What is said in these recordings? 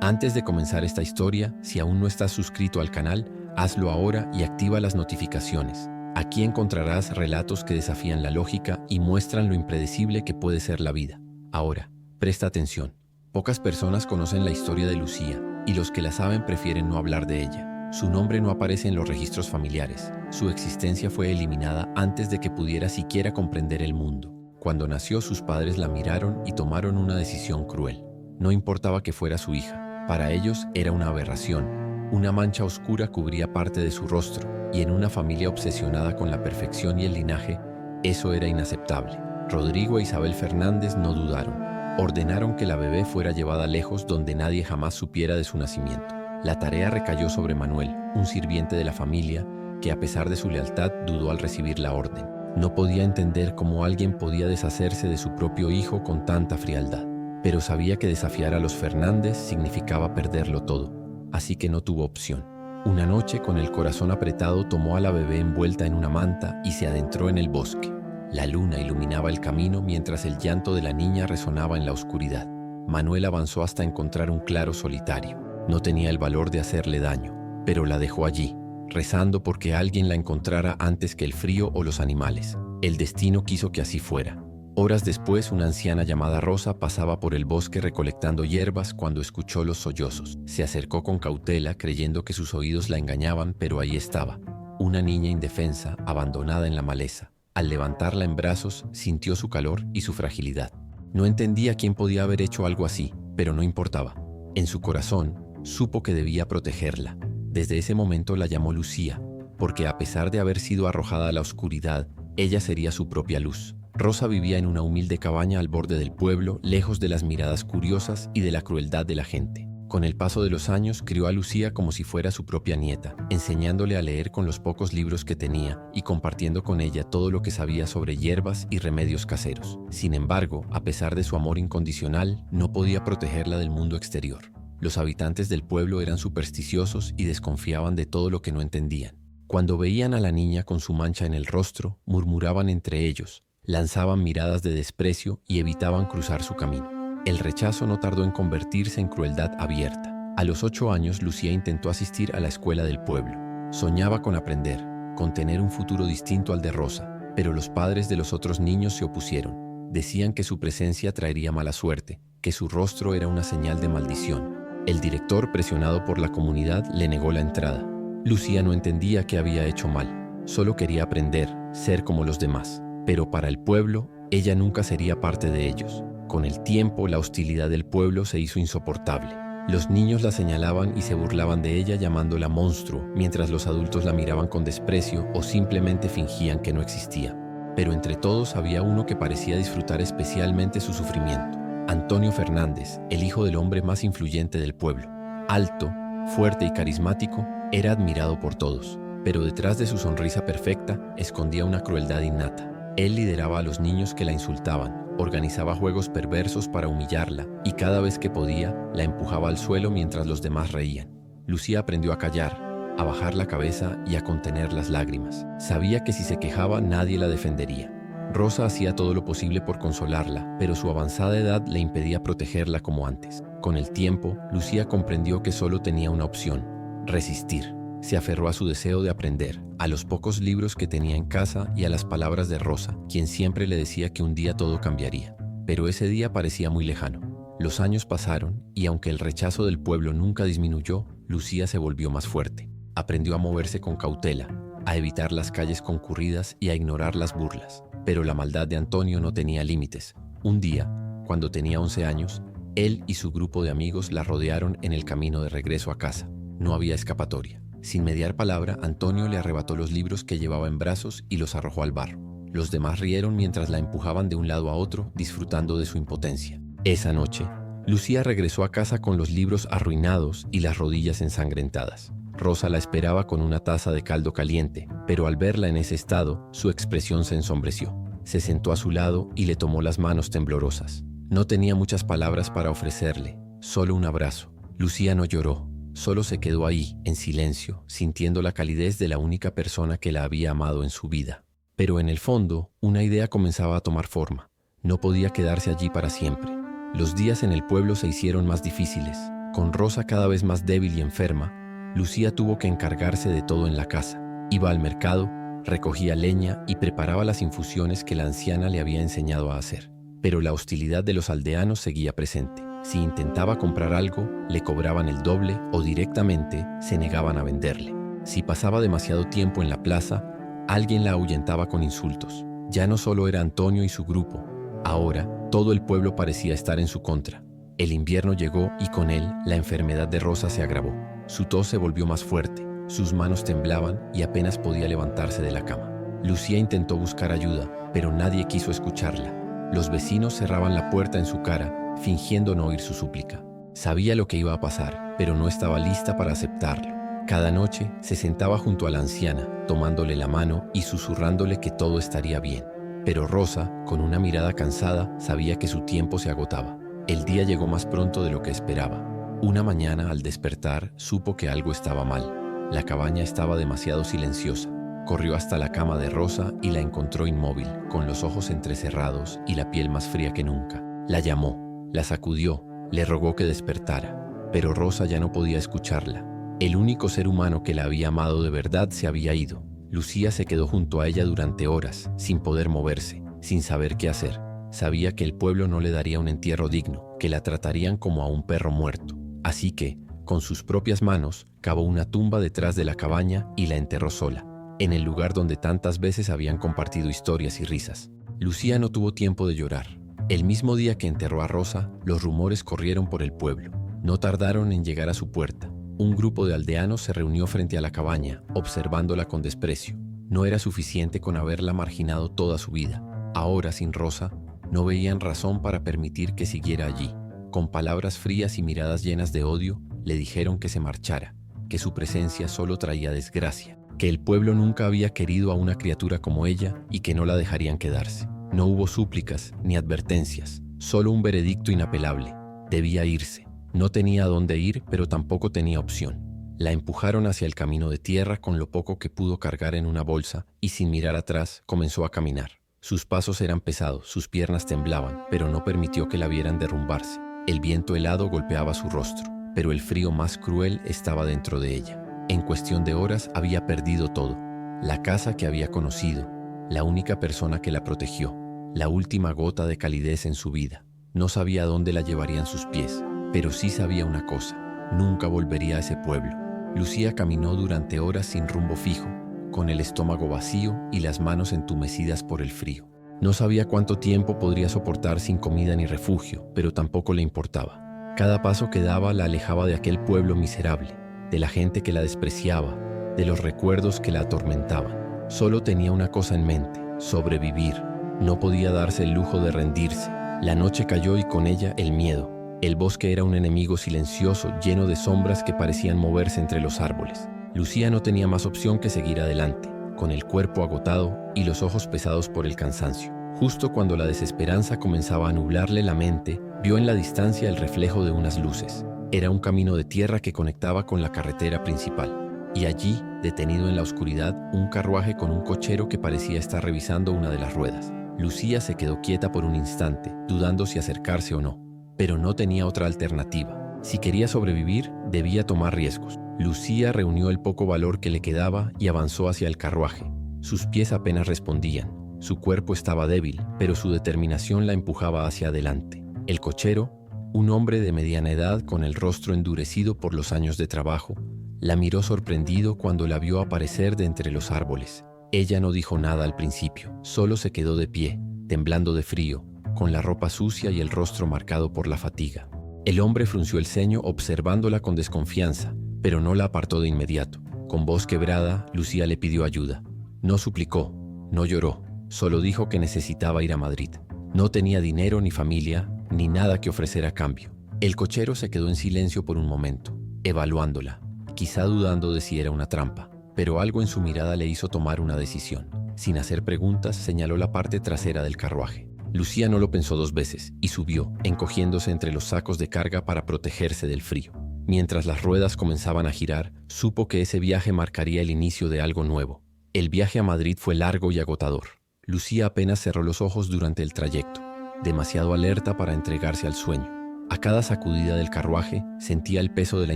Antes de comenzar esta historia, si aún no estás suscrito al canal, hazlo ahora y activa las notificaciones. Aquí encontrarás relatos que desafían la lógica y muestran lo impredecible que puede ser la vida. Ahora, presta atención. Pocas personas conocen la historia de Lucía, y los que la saben prefieren no hablar de ella. Su nombre no aparece en los registros familiares. Su existencia fue eliminada antes de que pudiera siquiera comprender el mundo. Cuando nació, sus padres la miraron y tomaron una decisión cruel. No importaba que fuera su hija. Para ellos era una aberración. Una mancha oscura cubría parte de su rostro, y en una familia obsesionada con la perfección y el linaje, eso era inaceptable. Rodrigo e Isabel Fernández no dudaron. Ordenaron que la bebé fuera llevada lejos donde nadie jamás supiera de su nacimiento. La tarea recayó sobre Manuel, un sirviente de la familia, que a pesar de su lealtad dudó al recibir la orden. No podía entender cómo alguien podía deshacerse de su propio hijo con tanta frialdad. Pero sabía que desafiar a los Fernández significaba perderlo todo, así que no tuvo opción. Una noche, con el corazón apretado, tomó a la bebé envuelta en una manta y se adentró en el bosque. La luna iluminaba el camino mientras el llanto de la niña resonaba en la oscuridad. Manuel avanzó hasta encontrar un claro solitario. No tenía el valor de hacerle daño, pero la dejó allí, rezando porque alguien la encontrara antes que el frío o los animales. El destino quiso que así fuera. Horas después, una anciana llamada Rosa pasaba por el bosque recolectando hierbas cuando escuchó los sollozos. Se acercó con cautela, creyendo que sus oídos la engañaban, pero ahí estaba, una niña indefensa, abandonada en la maleza. Al levantarla en brazos, sintió su calor y su fragilidad. No entendía quién podía haber hecho algo así, pero no importaba. En su corazón, supo que debía protegerla. Desde ese momento la llamó Lucía, porque a pesar de haber sido arrojada a la oscuridad, ella sería su propia luz. Rosa vivía en una humilde cabaña al borde del pueblo, lejos de las miradas curiosas y de la crueldad de la gente. Con el paso de los años, crió a Lucía como si fuera su propia nieta, enseñándole a leer con los pocos libros que tenía y compartiendo con ella todo lo que sabía sobre hierbas y remedios caseros. Sin embargo, a pesar de su amor incondicional, no podía protegerla del mundo exterior. Los habitantes del pueblo eran supersticiosos y desconfiaban de todo lo que no entendían. Cuando veían a la niña con su mancha en el rostro, murmuraban entre ellos, lanzaban miradas de desprecio y evitaban cruzar su camino. El rechazo no tardó en convertirse en crueldad abierta. A los 8 años, Lucía intentó asistir a la escuela del pueblo. Soñaba con aprender, con tener un futuro distinto al de Rosa, pero los padres de los otros niños se opusieron. Decían que su presencia traería mala suerte, que su rostro era una señal de maldición. El director, presionado por la comunidad, le negó la entrada. Lucía no entendía que había hecho mal. Solo quería aprender, ser como los demás. Pero para el pueblo, ella nunca sería parte de ellos. Con el tiempo, la hostilidad del pueblo se hizo insoportable. Los niños la señalaban y se burlaban de ella llamándola monstruo, mientras los adultos la miraban con desprecio o simplemente fingían que no existía. Pero entre todos había uno que parecía disfrutar especialmente su sufrimiento. Antonio Fernández, el hijo del hombre más influyente del pueblo. Alto, fuerte y carismático, era admirado por todos. Pero detrás de su sonrisa perfecta, escondía una crueldad innata. Él lideraba a los niños que la insultaban, organizaba juegos perversos para humillarla y cada vez que podía, la empujaba al suelo mientras los demás reían. Lucía aprendió a callar, a bajar la cabeza y a contener las lágrimas. Sabía que si se quejaba nadie la defendería. Rosa hacía todo lo posible por consolarla, pero su avanzada edad le impedía protegerla como antes. Con el tiempo, Lucía comprendió que solo tenía una opción: resistir. Se aferró a su deseo de aprender, a los pocos libros que tenía en casa y a las palabras de Rosa, quien siempre le decía que un día todo cambiaría. Pero ese día parecía muy lejano. Los años pasaron y aunque el rechazo del pueblo nunca disminuyó, Lucía se volvió más fuerte. Aprendió a moverse con cautela, a evitar las calles concurridas y a ignorar las burlas. Pero la maldad de Antonio no tenía límites. Un día, cuando tenía 11 años, él y su grupo de amigos la rodearon en el camino de regreso a casa. No había escapatoria. Sin mediar palabra, Antonio le arrebató los libros que llevaba en brazos y los arrojó al barro. Los demás rieron mientras la empujaban de un lado a otro, disfrutando de su impotencia. Esa noche, Lucía regresó a casa con los libros arruinados y las rodillas ensangrentadas. Rosa la esperaba con una taza de caldo caliente, pero al verla en ese estado, su expresión se ensombreció. Se sentó a su lado y le tomó las manos temblorosas. No tenía muchas palabras para ofrecerle, solo un abrazo. Lucía no lloró. Solo se quedó ahí, en silencio, sintiendo la calidez de la única persona que la había amado en su vida. Pero en el fondo, una idea comenzaba a tomar forma. No podía quedarse allí para siempre. Los días en el pueblo se hicieron más difíciles. Con Rosa cada vez más débil y enferma, Lucía tuvo que encargarse de todo en la casa. Iba al mercado, recogía leña y preparaba las infusiones que la anciana le había enseñado a hacer. Pero la hostilidad de los aldeanos seguía presente. Si intentaba comprar algo, le cobraban el doble o directamente se negaban a venderle. Si pasaba demasiado tiempo en la plaza, alguien la ahuyentaba con insultos. Ya no solo era Antonio y su grupo, ahora todo el pueblo parecía estar en su contra. El invierno llegó y con él la enfermedad de Rosa se agravó. Su tos se volvió más fuerte, sus manos temblaban y apenas podía levantarse de la cama. Lucía intentó buscar ayuda, pero nadie quiso escucharla. Los vecinos cerraban la puerta en su cara, fingiendo no oír su súplica. Sabía lo que iba a pasar, pero no estaba lista para aceptarlo. Cada noche se sentaba junto a la anciana, tomándole la mano y susurrándole que todo estaría bien. Pero Rosa, con una mirada cansada, sabía que su tiempo se agotaba. El día llegó más pronto de lo que esperaba. Una mañana, al despertar, supo que algo estaba mal. La cabaña estaba demasiado silenciosa. Corrió hasta la cama de Rosa y la encontró inmóvil, con los ojos entrecerrados y la piel más fría que nunca. La llamó, la sacudió, le rogó que despertara, pero Rosa ya no podía escucharla. El único ser humano que la había amado de verdad se había ido. Lucía se quedó junto a ella durante horas, sin poder moverse, sin saber qué hacer. Sabía que el pueblo no le daría un entierro digno, que la tratarían como a un perro muerto. Así que, con sus propias manos, cavó una tumba detrás de la cabaña y la enterró sola, en el lugar donde tantas veces habían compartido historias y risas. Lucía no tuvo tiempo de llorar. El mismo día que enterró a Rosa, los rumores corrieron por el pueblo. No tardaron en llegar a su puerta. Un grupo de aldeanos se reunió frente a la cabaña, observándola con desprecio. No era suficiente con haberla marginado toda su vida. Ahora, sin Rosa, no veían razón para permitir que siguiera allí. Con palabras frías y miradas llenas de odio, le dijeron que se marchara, que su presencia solo traía desgracia, que el pueblo nunca había querido a una criatura como ella y que no la dejarían quedarse. No hubo súplicas ni advertencias, solo un veredicto inapelable. Debía irse. No tenía a dónde ir, pero tampoco tenía opción. La empujaron hacia el camino de tierra con lo poco que pudo cargar en una bolsa y sin mirar atrás comenzó a caminar. Sus pasos eran pesados, sus piernas temblaban, pero no permitió que la vieran derrumbarse. El viento helado golpeaba su rostro, pero el frío más cruel estaba dentro de ella. En cuestión de horas había perdido todo. La casa que había conocido, la única persona que la protegió, la última gota de calidez en su vida. No sabía a dónde la llevarían sus pies, pero sí sabía una cosa: nunca volvería a ese pueblo. Lucía caminó durante horas sin rumbo fijo, con el estómago vacío y las manos entumecidas por el frío. No sabía cuánto tiempo podría soportar sin comida ni refugio, pero tampoco le importaba. Cada paso que daba la alejaba de aquel pueblo miserable, de la gente que la despreciaba, de los recuerdos que la atormentaban. Solo tenía una cosa en mente: sobrevivir. No podía darse el lujo de rendirse. La noche cayó y con ella el miedo. El bosque era un enemigo silencioso, lleno de sombras que parecían moverse entre los árboles. Lucía no tenía más opción que seguir adelante, con el cuerpo agotado y los ojos pesados por el cansancio. Justo cuando la desesperanza comenzaba a nublarle la mente, vio en la distancia el reflejo de unas luces. Era un camino de tierra que conectaba con la carretera principal. Y allí, detenido en la oscuridad, un carruaje con un cochero que parecía estar revisando una de las ruedas. Lucía se quedó quieta por un instante, dudando si acercarse o no. Pero no tenía otra alternativa. Si quería sobrevivir, debía tomar riesgos. Lucía reunió el poco valor que le quedaba y avanzó hacia el carruaje. Sus pies apenas respondían. Su cuerpo estaba débil, pero su determinación la empujaba hacia adelante. El cochero, un hombre de mediana edad con el rostro endurecido por los años de trabajo, la miró sorprendido cuando la vio aparecer de entre los árboles. Ella no dijo nada al principio, solo se quedó de pie, temblando de frío, con la ropa sucia y el rostro marcado por la fatiga. El hombre frunció el ceño observándola con desconfianza, pero no la apartó de inmediato. Con voz quebrada, Lucía le pidió ayuda. No suplicó, no lloró, solo dijo que necesitaba ir a Madrid. No tenía dinero ni familia, ni nada que ofrecer a cambio. El cochero se quedó en silencio por un momento, evaluándola, quizá dudando de si era una trampa, pero algo en su mirada le hizo tomar una decisión. Sin hacer preguntas, señaló la parte trasera del carruaje. Lucía no lo pensó dos veces y subió, encogiéndose entre los sacos de carga para protegerse del frío. Mientras las ruedas comenzaban a girar, supo que ese viaje marcaría el inicio de algo nuevo. El viaje a Madrid fue largo y agotador. Lucía apenas cerró los ojos durante el trayecto, demasiado alerta para entregarse al sueño. A cada sacudida del carruaje sentía el peso de la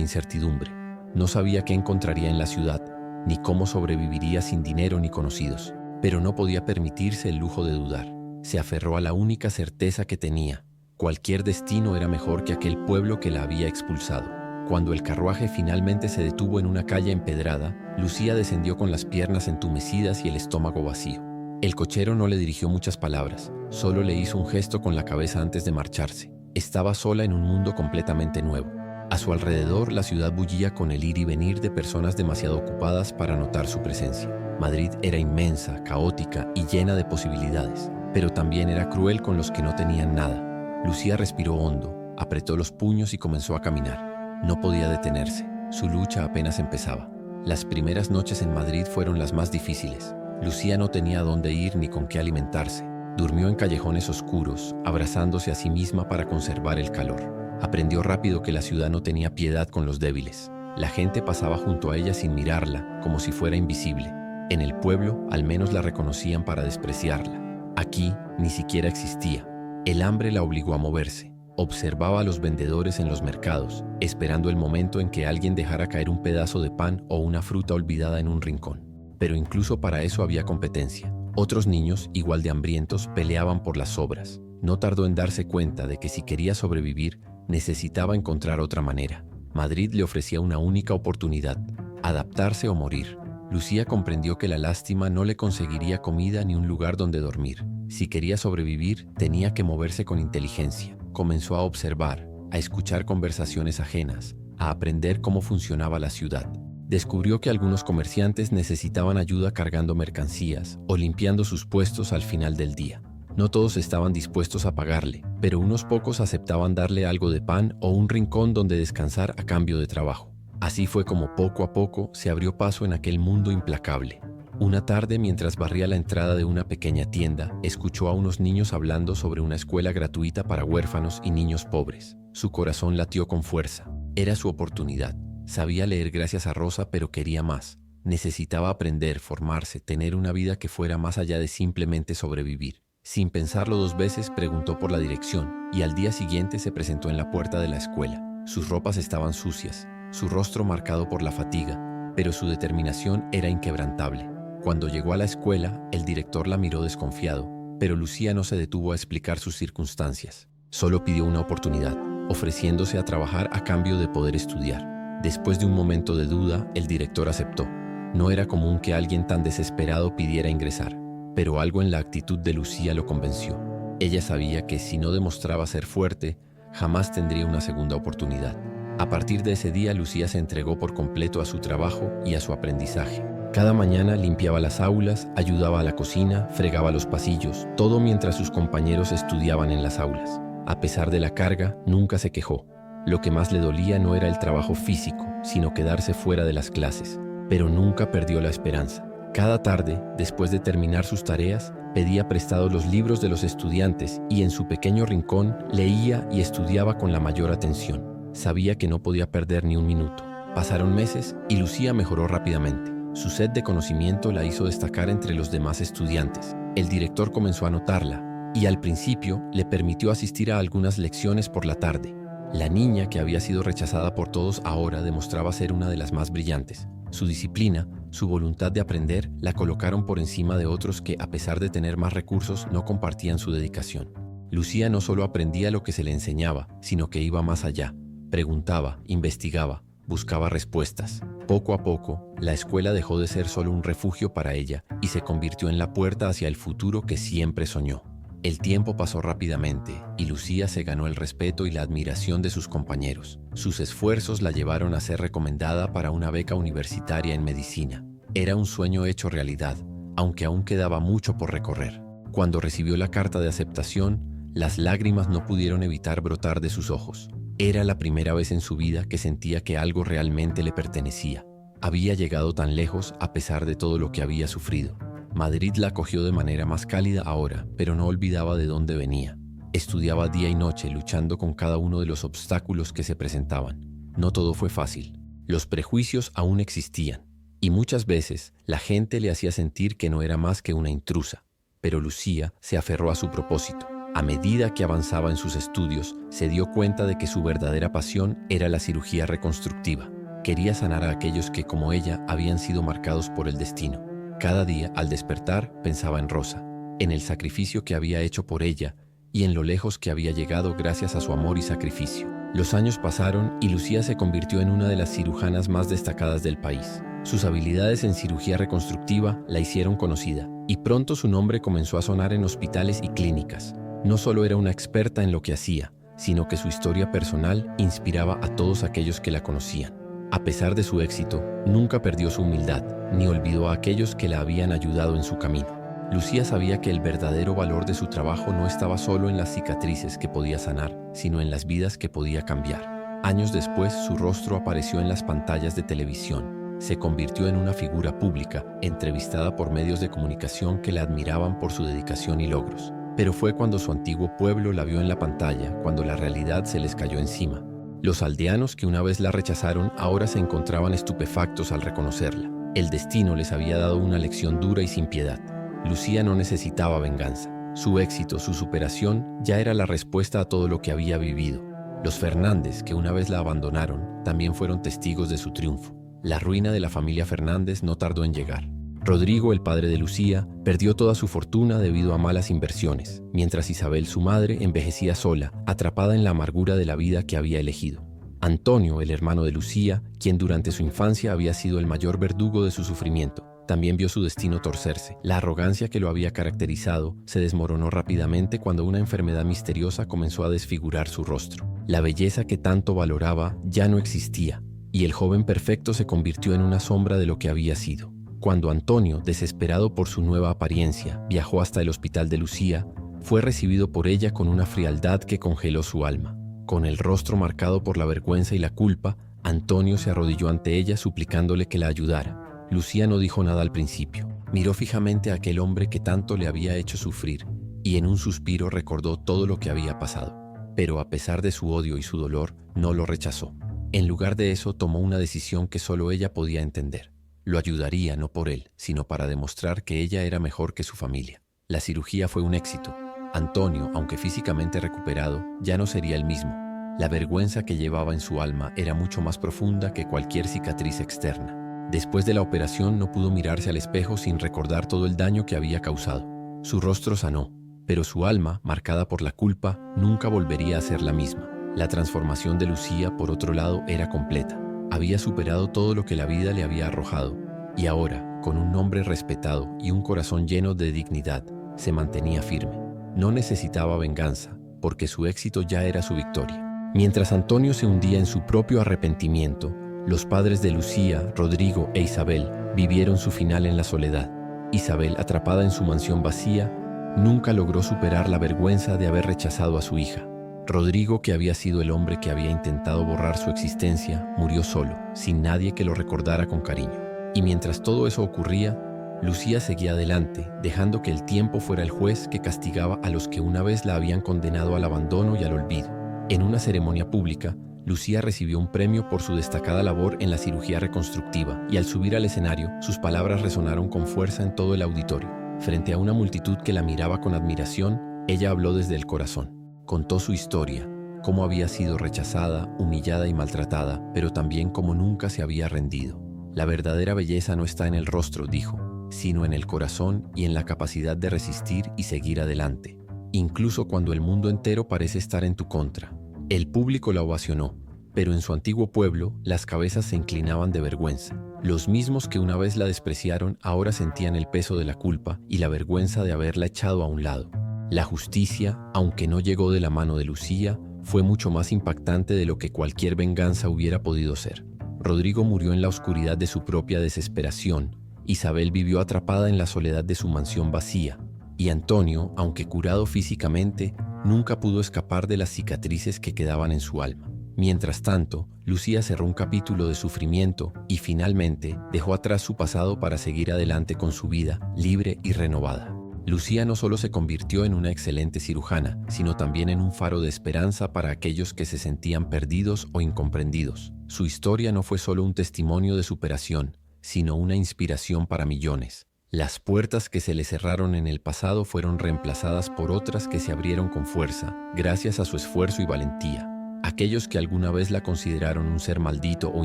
incertidumbre. No sabía qué encontraría en la ciudad, ni cómo sobreviviría sin dinero ni conocidos. Pero no podía permitirse el lujo de dudar. Se aferró a la única certeza que tenía. Cualquier destino era mejor que aquel pueblo que la había expulsado. Cuando el carruaje finalmente se detuvo en una calle empedrada, Lucía descendió con las piernas entumecidas y el estómago vacío. El cochero no le dirigió muchas palabras, solo le hizo un gesto con la cabeza antes de marcharse. Estaba sola en un mundo completamente nuevo. A su alrededor, la ciudad bullía con el ir y venir de personas demasiado ocupadas para notar su presencia. Madrid era inmensa, caótica y llena de posibilidades, pero también era cruel con los que no tenían nada. Lucía respiró hondo, apretó los puños y comenzó a caminar. No podía detenerse. Su lucha apenas empezaba. Las primeras noches en Madrid fueron las más difíciles. Lucía no tenía a dónde ir ni con qué alimentarse. Durmió en callejones oscuros, abrazándose a sí misma para conservar el calor. Aprendió rápido que la ciudad no tenía piedad con los débiles. La gente pasaba junto a ella sin mirarla, como si fuera invisible. En el pueblo, al menos la reconocían para despreciarla. Aquí, ni siquiera existía. El hambre la obligó a moverse. Observaba a los vendedores en los mercados, esperando el momento en que alguien dejara caer un pedazo de pan o una fruta olvidada en un rincón. Pero incluso para eso había competencia. Otros niños, igual de hambrientos, peleaban por las sobras. No tardó en darse cuenta de que si quería sobrevivir, necesitaba encontrar otra manera. Madrid le ofrecía una única oportunidad: adaptarse o morir. Lucía comprendió que la lástima no le conseguiría comida ni un lugar donde dormir. Si quería sobrevivir, tenía que moverse con inteligencia. Comenzó a observar, a escuchar conversaciones ajenas, a aprender cómo funcionaba la ciudad. Descubrió que algunos comerciantes necesitaban ayuda cargando mercancías o limpiando sus puestos al final del día. No todos estaban dispuestos a pagarle, pero unos pocos aceptaban darle algo de pan o un rincón donde descansar a cambio de trabajo. Así fue como poco a poco se abrió paso en aquel mundo implacable. Una tarde, mientras barría la entrada de una pequeña tienda, escuchó a unos niños hablando sobre una escuela gratuita para huérfanos y niños pobres. Su corazón latió con fuerza. Era su oportunidad. Sabía leer gracias a Rosa, pero quería más. Necesitaba aprender, formarse, tener una vida que fuera más allá de simplemente sobrevivir. Sin pensarlo dos veces, preguntó por la dirección y al día siguiente se presentó en la puerta de la escuela. Sus ropas estaban sucias, su rostro marcado por la fatiga, pero su determinación era inquebrantable. Cuando llegó a la escuela, el director la miró desconfiado, pero Lucía no se detuvo a explicar sus circunstancias. Solo pidió una oportunidad, ofreciéndose a trabajar a cambio de poder estudiar. Después de un momento de duda, el director aceptó. No era común que alguien tan desesperado pidiera ingresar, pero algo en la actitud de Lucía lo convenció. Ella sabía que si no demostraba ser fuerte, jamás tendría una segunda oportunidad. A partir de ese día, Lucía se entregó por completo a su trabajo y a su aprendizaje. Cada mañana limpiaba las aulas, ayudaba a la cocina, fregaba los pasillos, todo mientras sus compañeros estudiaban en las aulas. A pesar de la carga, nunca se quejó. Lo que más le dolía no era el trabajo físico, sino quedarse fuera de las clases. Pero nunca perdió la esperanza. Cada tarde, después de terminar sus tareas, pedía prestados los libros de los estudiantes y en su pequeño rincón leía y estudiaba con la mayor atención. Sabía que no podía perder ni un minuto. Pasaron meses y Lucía mejoró rápidamente. Su sed de conocimiento la hizo destacar entre los demás estudiantes. El director comenzó a notarla y al principio le permitió asistir a algunas lecciones por la tarde. La niña, que había sido rechazada por todos, ahora demostraba ser una de las más brillantes. Su disciplina, su voluntad de aprender, la colocaron por encima de otros que, a pesar de tener más recursos, no compartían su dedicación. Lucía no solo aprendía lo que se le enseñaba, sino que iba más allá. Preguntaba, investigaba, buscaba respuestas. Poco a poco, la escuela dejó de ser solo un refugio para ella y se convirtió en la puerta hacia el futuro que siempre soñó. El tiempo pasó rápidamente y Lucía se ganó el respeto y la admiración de sus compañeros. Sus esfuerzos la llevaron a ser recomendada para una beca universitaria en medicina. Era un sueño hecho realidad, aunque aún quedaba mucho por recorrer. Cuando recibió la carta de aceptación, las lágrimas no pudieron evitar brotar de sus ojos. Era la primera vez en su vida que sentía que algo realmente le pertenecía. Había llegado tan lejos a pesar de todo lo que había sufrido. Madrid la acogió de manera más cálida ahora, pero no olvidaba de dónde venía. Estudiaba día y noche, luchando con cada uno de los obstáculos que se presentaban. No todo fue fácil. Los prejuicios aún existían, y muchas veces la gente le hacía sentir que no era más que una intrusa. Pero Lucía se aferró a su propósito. A medida que avanzaba en sus estudios, se dio cuenta de que su verdadera pasión era la cirugía reconstructiva. Quería sanar a aquellos que, como ella, habían sido marcados por el destino. Cada día, al despertar, pensaba en Rosa, en el sacrificio que había hecho por ella y en lo lejos que había llegado gracias a su amor y sacrificio. Los años pasaron y Lucía se convirtió en una de las cirujanas más destacadas del país. Sus habilidades en cirugía reconstructiva la hicieron conocida, y pronto su nombre comenzó a sonar en hospitales y clínicas. No solo era una experta en lo que hacía, sino que su historia personal inspiraba a todos aquellos que la conocían. A pesar de su éxito, nunca perdió su humildad, ni olvidó a aquellos que la habían ayudado en su camino. Lucía sabía que el verdadero valor de su trabajo no estaba solo en las cicatrices que podía sanar, sino en las vidas que podía cambiar. Años después, su rostro apareció en las pantallas de televisión. Se convirtió en una figura pública, entrevistada por medios de comunicación que la admiraban por su dedicación y logros. Pero fue cuando su antiguo pueblo la vio en la pantalla, cuando la realidad se les cayó encima. Los aldeanos que una vez la rechazaron ahora se encontraban estupefactos al reconocerla. El destino les había dado una lección dura y sin piedad. Lucía no necesitaba venganza. Su éxito, su superación, ya era la respuesta a todo lo que había vivido. Los Fernández, que una vez la abandonaron, también fueron testigos de su triunfo. La ruina de la familia Fernández no tardó en llegar. Rodrigo, el padre de Lucía, perdió toda su fortuna debido a malas inversiones, mientras Isabel, su madre, envejecía sola, atrapada en la amargura de la vida que había elegido. Antonio, el hermano de Lucía, quien durante su infancia había sido el mayor verdugo de su sufrimiento, también vio su destino torcerse. La arrogancia que lo había caracterizado se desmoronó rápidamente cuando una enfermedad misteriosa comenzó a desfigurar su rostro. La belleza que tanto valoraba ya no existía, y el joven perfecto se convirtió en una sombra de lo que había sido. Cuando Antonio, desesperado por su nueva apariencia, viajó hasta el hospital de Lucía, fue recibido por ella con una frialdad que congeló su alma. Con el rostro marcado por la vergüenza y la culpa, Antonio se arrodilló ante ella suplicándole que la ayudara. Lucía no dijo nada al principio. Miró fijamente a aquel hombre que tanto le había hecho sufrir y en un suspiro recordó todo lo que había pasado. Pero a pesar de su odio y su dolor, no lo rechazó. En lugar de eso, tomó una decisión que solo ella podía entender. Lo ayudaría no por él, sino para demostrar que ella era mejor que su familia. La cirugía fue un éxito. Antonio, aunque físicamente recuperado, ya no sería el mismo. La vergüenza que llevaba en su alma era mucho más profunda que cualquier cicatriz externa. Después de la operación no pudo mirarse al espejo sin recordar todo el daño que había causado. Su rostro sanó, pero su alma, marcada por la culpa, nunca volvería a ser la misma. La transformación de Lucía, por otro lado, era completa. Había superado todo lo que la vida le había arrojado, y ahora, con un nombre respetado y un corazón lleno de dignidad, se mantenía firme. No necesitaba venganza, porque su éxito ya era su victoria. Mientras Antonio se hundía en su propio arrepentimiento, los padres de Lucía, Rodrigo e Isabel vivieron su final en la soledad. Isabel, atrapada en su mansión vacía, nunca logró superar la vergüenza de haber rechazado a su hija. Rodrigo, que había sido el hombre que había intentado borrar su existencia, murió solo, sin nadie que lo recordara con cariño. Y mientras todo eso ocurría, Lucía seguía adelante, dejando que el tiempo fuera el juez que castigaba a los que una vez la habían condenado al abandono y al olvido. En una ceremonia pública, Lucía recibió un premio por su destacada labor en la cirugía reconstructiva, y al subir al escenario, sus palabras resonaron con fuerza en todo el auditorio. Frente a una multitud que la miraba con admiración, ella habló desde el corazón. Contó su historia, cómo había sido rechazada, humillada y maltratada, pero también cómo nunca se había rendido. La verdadera belleza no está en el rostro, dijo, sino en el corazón y en la capacidad de resistir y seguir adelante, incluso cuando el mundo entero parece estar en tu contra. El público la ovacionó, pero en su antiguo pueblo las cabezas se inclinaban de vergüenza. Los mismos que una vez la despreciaron ahora sentían el peso de la culpa y la vergüenza de haberla echado a un lado. La justicia, aunque no llegó de la mano de Lucía, fue mucho más impactante de lo que cualquier venganza hubiera podido ser. Rodrigo murió en la oscuridad de su propia desesperación, Isabel vivió atrapada en la soledad de su mansión vacía, y Antonio, aunque curado físicamente, nunca pudo escapar de las cicatrices que quedaban en su alma. Mientras tanto, Lucía cerró un capítulo de sufrimiento y finalmente dejó atrás su pasado para seguir adelante con su vida, libre y renovada. Lucía no solo se convirtió en una excelente cirujana, sino también en un faro de esperanza para aquellos que se sentían perdidos o incomprendidos. Su historia no fue solo un testimonio de superación, sino una inspiración para millones. Las puertas que se le cerraron en el pasado fueron reemplazadas por otras que se abrieron con fuerza, gracias a su esfuerzo y valentía. Aquellos que alguna vez la consideraron un ser maldito o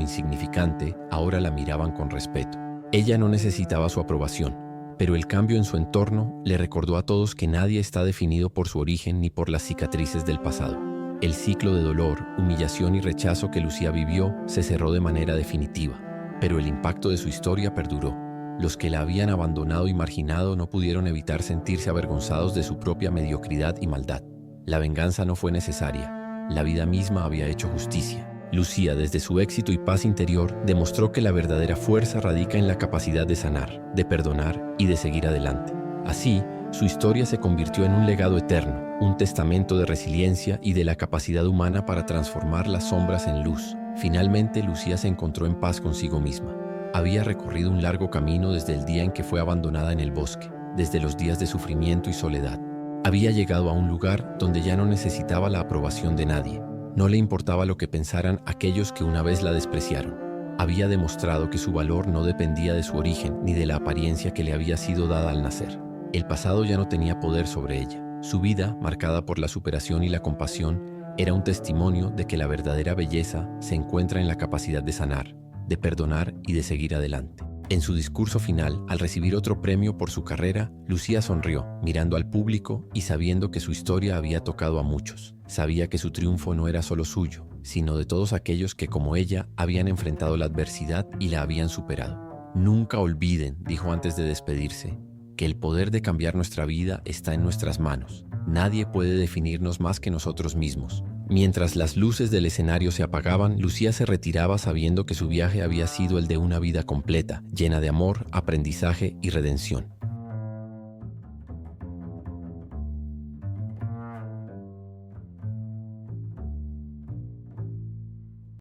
insignificante, ahora la miraban con respeto. Ella no necesitaba su aprobación, pero el cambio en su entorno le recordó a todos que nadie está definido por su origen ni por las cicatrices del pasado. El ciclo de dolor, humillación y rechazo que Lucía vivió se cerró de manera definitiva, pero el impacto de su historia perduró. Los que la habían abandonado y marginado no pudieron evitar sentirse avergonzados de su propia mediocridad y maldad. La venganza no fue necesaria. La vida misma había hecho justicia. Lucía, desde su éxito y paz interior, demostró que la verdadera fuerza radica en la capacidad de sanar, de perdonar y de seguir adelante. Así, su historia se convirtió en un legado eterno, un testamento de resiliencia y de la capacidad humana para transformar las sombras en luz. Finalmente, Lucía se encontró en paz consigo misma. Había recorrido un largo camino desde el día en que fue abandonada en el bosque, desde los días de sufrimiento y soledad. Había llegado a un lugar donde ya no necesitaba la aprobación de nadie. No le importaba lo que pensaran aquellos que una vez la despreciaron. Había demostrado que su valor no dependía de su origen ni de la apariencia que le había sido dada al nacer. El pasado ya no tenía poder sobre ella. Su vida, marcada por la superación y la compasión, era un testimonio de que la verdadera belleza se encuentra en la capacidad de sanar, de perdonar y de seguir adelante. En su discurso final, al recibir otro premio por su carrera, Lucía sonrió, mirando al público y sabiendo que su historia había tocado a muchos. Sabía que su triunfo no era solo suyo, sino de todos aquellos que, como ella, habían enfrentado la adversidad y la habían superado. Nunca olviden, dijo antes de despedirse, que el poder de cambiar nuestra vida está en nuestras manos. Nadie puede definirnos más que nosotros mismos. Mientras las luces del escenario se apagaban, Lucía se retiraba sabiendo que su viaje había sido el de una vida completa, llena de amor, aprendizaje y redención.